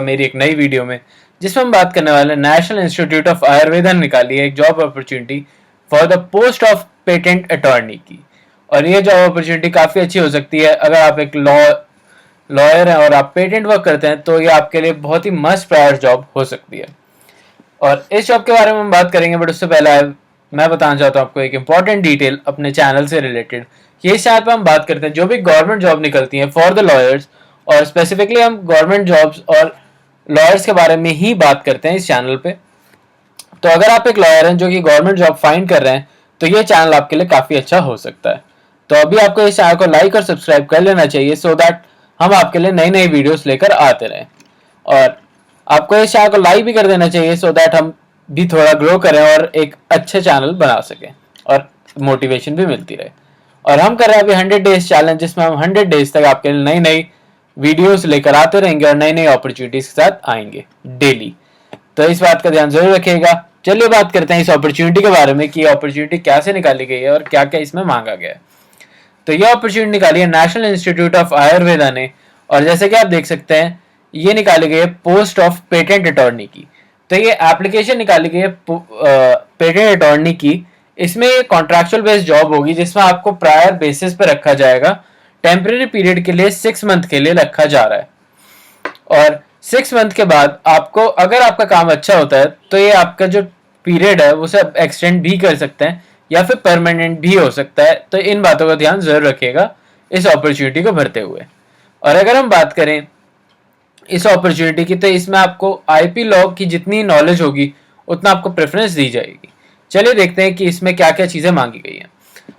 मेरी एक नई वीडियो में, जिसमें हम बात करने वाले हैं नेशनल इंस्टीट्यूट ऑफ आयुर्वेदा ने निकाली है एक job opportunity for the post of patent attorney की। और ये जॉब अपॉर्चुनिटी काफ़ी अच्छी हो सकती है अगर आप एक लॉयर हैं और आप पेटेंट वर्क करते हैं, तो ये आपके लिए बहुत ही मस्ट प्रायर जॉब हो सकती है। और इस जॉब के बारे में हम बात करेंगे, बट उससे पहले मैं बताना चाहता हूँ आपको एक इंपॉर्टेंट डिटेल अपने चैनल से रिलेटेड। ये चैनल पर हम बात करते हैं जो भी गवर्नमेंट जॉब निकलती हैं फॉर द लॉयर्स, और स्पेसिफिकली हम गवर्नमेंट जॉब्स और लॉयर्स के बारे में ही बात करते हैं इस चैनल पे। तो अगर आप एक लॉयर हैं जो कि गवर्नमेंट जॉब फाइंड कर रहे हैं, तो ये चैनल आपके लिए काफ़ी अच्छा हो सकता है। तो अभी आपको इस चैनल को लाइक और सब्सक्राइब कर लेना चाहिए, सो दैट हम आपके लिए नई नई वीडियोस लेकर आते रहें। और आपको इस चैनल को लाइक भी कर देना चाहिए, सो दैट हम भी थोड़ा ग्रो करें और एक अच्छे चैनल बना सकें और मोटिवेशन भी मिलती रहे। और हम कर रहे हैं अभी 100 डेज चैलेंज, जिसमें हम 100 डेज तक आपके लिए नई नई वीडियोस लेकर आते रहेंगे और नई नई अपॉर्चुनिटीज के साथ आएंगे डेली। तो इस बात का ध्यान जरूर रखिएगा। चलिए बात करते हैं इस अपॉर्चुनिटी के बारे में कि अपॉर्चुनिटी कैसे निकाली गई है और क्या क्या इसमें मांगा गया है। तो यह अपॉर्चुनिटी निकाली है नेशनल इंस्टीट्यूट ऑफ आयुर्वेदा ने, और जैसे कि आप देख सकते हैं ये निकाली गई है पोस्ट ऑफ पेटेंट अटॉर्नी की। तो ये एप्लीकेशन निकाली गई है पेटेंट अटॉर्नी की। इसमें कॉन्ट्रैक्चुअल बेस्ड जॉब होगी, जिसमें आपको प्रायर बेसिस पे रखा जाएगा। टेम्परेरी पीरियड के लिए 6 मंथ के लिए रखा जा रहा है, और 6 मंथ के बाद आपको, अगर आपका काम अच्छा होता है, तो ये आपका जो पीरियड है उसे एक्सटेंड भी कर सकते हैं या फिर परमानेंट भी हो सकता है। तो इन बातों का ध्यान जरूर रखिएगा इस अपॉर्चुनिटी को भरते हुए। और अगर हम बात करें इस अपॉर्चुनिटी की, तो इसमें आपको आईपी लॉ की जितनी नॉलेज होगी उतना आपको प्रेफरेंस दी जाएगी। चलिए देखते हैं कि इसमें क्या क्या चीज़ें मांगी गई हैं।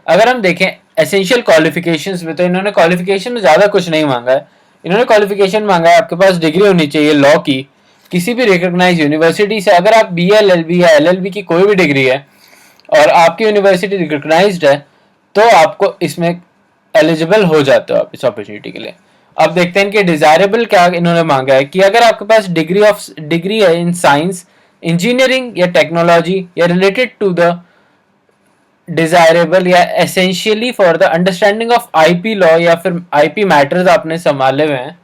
अगर हम देखें एसेंशियल क्वालिफिकेशंस में, तो इन्होंने क्वालिफिकेशन में ज़्यादा कुछ नहीं मांगा है। इन्होंने क्वालिफिकेशन मांगा है आपके पास डिग्री होनी चाहिए लॉ की किसी भी रिकॉग्नाइज यूनिवर्सिटी से। अगर आप BA, LLB या LLB की कोई भी डिग्री है और आपकी यूनिवर्सिटी रिकॉग्नाइज्ड है, तो आपको इसमें एलिजिबल हो जाते हो आप इस अपॉर्चुनिटी के लिए। अब देखते हैं कि डिजायरेबल क्या इन्होंने मांगा है, कि अगर आपके पास डिग्री है इन साइंस, इंजीनियरिंग या टेक्नोलॉजी या रिलेटेड टू द डिजायरेबल या essentially for the understanding of IP law, या फिर आईपी मैटर्स आपने संभाले हुए हैं,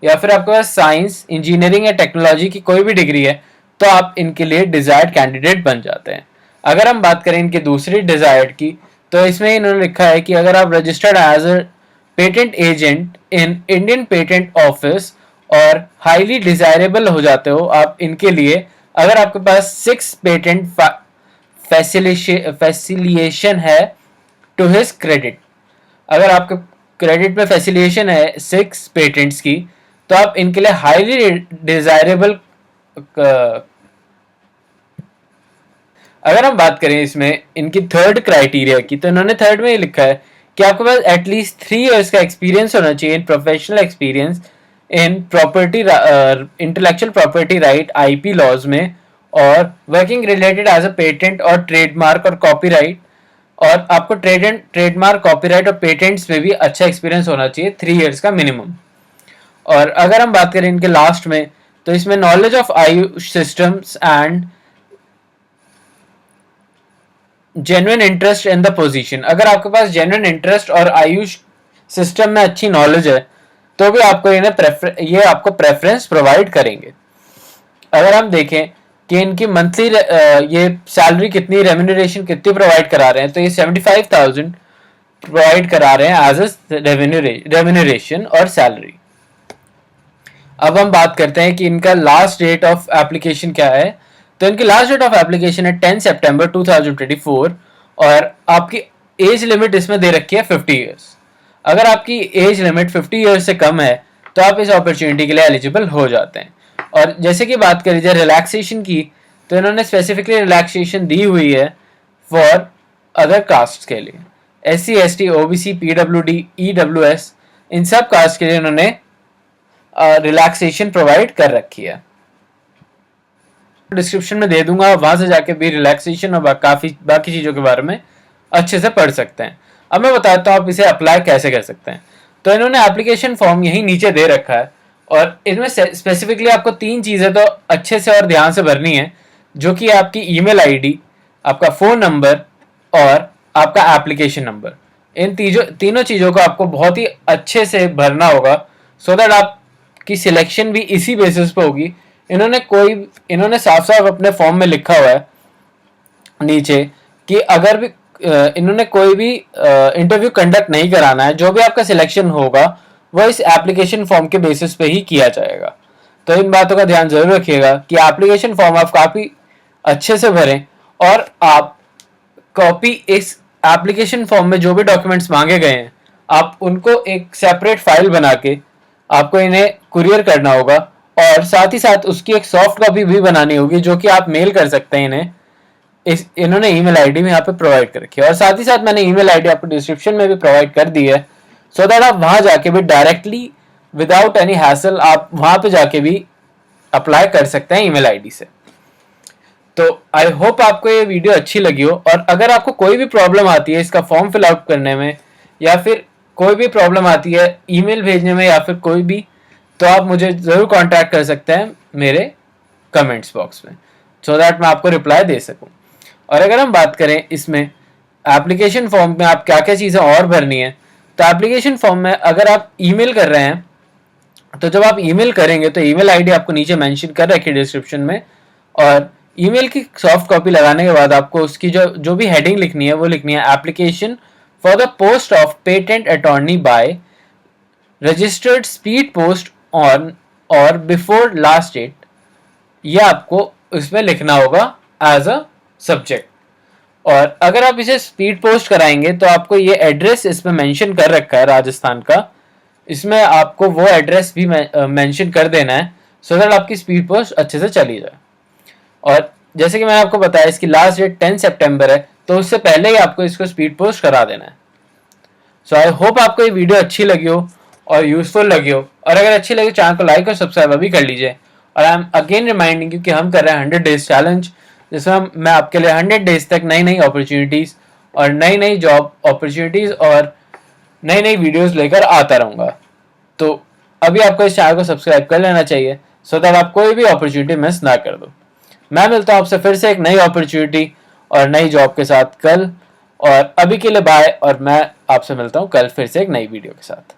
या फिर आपके पास साइंस, इंजीनियरिंग या टेक्नोलॉजी की कोई भी डिग्री है, तो आप इनके लिए डिजायर्ड कैंडिडेट बन जाते हैं। अगर हम बात करें इनकी दूसरी डिजायर्ड की, तो इसमें इन्होंने लिखा है कि अगर आप registered as a patent agent in Indian patent office और हाईली डिजायरेबल हो जाते हो आप इनके लिए, अगर आपके पास 6 पेटेंट फैसिलिएशन है टू हिज क्रेडिट। अगर आपके क्रेडिट में फैसिलिएशन है 6 पेटेंट्स की, तो आप इनके लिए हाईली डिजायरेबल। अगर हम बात करें इसमें इनकी थर्ड क्राइटेरिया की, तो इन्होंने थर्ड में ये लिखा है कि आपके पास एटलीस्ट 3 इयर्स का एक्सपीरियंस होना चाहिए in professional experience in property intellectual property right IP laws में, और working related as a patent और ट्रेडमार्क और कॉपीराइट। और आपको ट्रेडमार्क, कॉपीराइट और पेटेंट्स में भी अच्छा एक्सपीरियंस होना चाहिए 3 इयर्स का मिनिमम। और अगर हम बात करें इनके लास्ट में, तो इसमें knowledge of Ayush systems and genuine interest in the position. अगर आपके पास जेन्युइन इंटरेस्ट और आयुष सिस्टम में अच्छी नॉलेज है, तो भी आपको ये आपको प्रेफरेंस प्रोवाइड करेंगे। अगर हम देखें कि इनकी मंथली ये सैलरी कितनी, रेम्यूनरेशन कितनी प्रोवाइड करा रहे हैं, तो ये 75,000 प्रोवाइड करा रहे हैं एज अ रेम्यूनरेशन और सैलरी। अब हम बात करते हैं कि इनका लास्ट डेट ऑफ एप्लीकेशन क्या है। तो इनकी लास्ट डेट ऑफ एप्लीकेशन है 10 सितंबर 2024, और आपकी एज लिमिट इसमें दे रखी है 50 ईयर्स। अगर आपकी एज लिमिट 50 ईयर्स से कम है, तो आप इस अपॉर्चुनिटी के लिए एलिजिबल हो जाते हैं। और जैसे कि बात करी जाए रिलैक्सेशन की, तो इन्होंने स्पेसिफिकली रिलैक्सेशन दी हुई है फॉर अदर कास्ट के लिए, SC ST OBC PWD EWS, इन सब कास्ट के लिए इन्होंने रिलैक्सेशन प्रोवाइड कर रखी है। डिस्क्रिप्शन में दे दूंगा, वहां से जाके भी रिलैक्सेशन और काफी बाकी चीजों के बारे में अच्छे से पढ़ सकते हैं। अब मैं बताता हूँ आप इसे अप्लाई कैसे कर सकते हैं। तो इन्होंने एप्लीकेशन फॉर्म यही नीचे दे रखा है, और इसमें स्पेसिफिकली आपको 3 चीजें तो अच्छे से और ध्यान से भरनी है, जो कि आपकी ईमेल आईडी, आपका फोन नंबर और आपका एप्लीकेशन नंबर। इन तीनों चीजों को आपको बहुत ही अच्छे से भरना होगा, सो दैट आप आपकी सिलेक्शन भी इसी बेसिस पे होगी। इन्होंने साफ साफ अपने फॉर्म में लिखा हुआ है नीचे कि अगर भी इन्होंने कोई भी इंटरव्यू कंडक्ट नहीं कराना है, जो भी आपका सिलेक्शन होगा वो इस एप्लीकेशन फॉर्म के बेसिस पे ही किया जाएगा। तो इन बातों का ध्यान जरूर रखिएगा कि एप्लीकेशन फॉर्म आप काफ़ी अच्छे से भरें और आप कॉपी इस एप्लीकेशन फॉर्म में जो भी डॉक्यूमेंट्स मांगे गए हैं आप उनको एक सेपरेट फाइल बना के आपको इन्हें कुरियर करना होगा, और साथ ही साथ उसकी एक सॉफ्ट कॉपी भी बनानी होगी जो कि आप मेल कर सकते हैं इन्हें। इन्होंने ईमेल आईडी में यहाँ पे प्रोवाइड कर रखी है, और साथ ही साथ मैंने ईमेल आईडी आपको डिस्क्रिप्शन में भी प्रोवाइड कर दी है, सो दैट आप वहां जाके भी डायरेक्टली विदाउट एनी हैसल आप वहां पे जाके भी अप्लाई कर सकते हैं ईमेल आईडी से। तो आई होप आपको ये वीडियो अच्छी लगी हो, और अगर आपको कोई भी प्रॉब्लम आती है इसका फॉर्म फिल आउट करने में, या फिर कोई भी प्रॉब्लम आती है ईमेल भेजने में, या फिर कोई भी, तो आप मुझे ज़रूर कांटेक्ट कर सकते हैं मेरे कमेंट्स बॉक्स में, सो दैट मैं आपको रिप्लाई दे सकूं। और अगर हम बात करें इसमें एप्लीकेशन फॉर्म में आप क्या क्या चीज़ें और भरनी है, तो एप्लीकेशन फॉर्म में अगर आप ईमेल कर रहे हैं तो जब आप ईमेल करेंगे तो ईमेल आईडी आपको नीचे मेंशन कर रखी है डिस्क्रिप्शन में, और ईमेल की सॉफ्ट कॉपी लगाने के बाद आपको उसकी जो भी हेडिंग लिखनी है वो लिखनी है application for the post of patent attorney by registered speed post on और बिफोर लास्ट डेट। ये आपको इसमें लिखना होगा एज अ सब्जेक्ट। और अगर आप इसे स्पीड पोस्ट कराएंगे तो आपको ये एड्रेस इसमें मेंशन कर रखा है राजस्थान का, इसमें आपको वो एड्रेस भी मेंशन कर देना है, सो दैट आपकी स्पीड पोस्ट अच्छे से चली जाए। और जैसे कि मैंने आपको बताया इसकी लास्ट डेट 10 सितंबर है, तो उससे पहले ही आपको इसको स्पीड पोस्ट करा देना है। सो आई होप आपको ये वीडियो अच्छी लगी हो और यूजफुल लगी हो, और अगर अच्छी लगी चैनल को लाइक और सब्सक्राइब अभी कर लीजिए। और I am again reminding you कि हम कर रहे हैं 100 डेज चैलेंज, जिसमें मैं आपके लिए 100 डेज तक नई नई अपॉर्चुनिटीज़ और नई नई जॉब अपॉर्चुनिटीज़ और नई नई वीडियोस लेकर आता रहूँगा। तो अभी आपको इस चैनल को सब्सक्राइब कर लेना चाहिए, सो दैट आप कोई भी अपॉर्चुनिटी मिस ना कर दो। मैं मिलता हूँ आपसे फिर से एक नई अपॉर्चुनिटी और नई जॉब के साथ कल, और अभी के लिए बाय, और मैं आपसे मिलता हूँ कल फिर से एक नई वीडियो के साथ।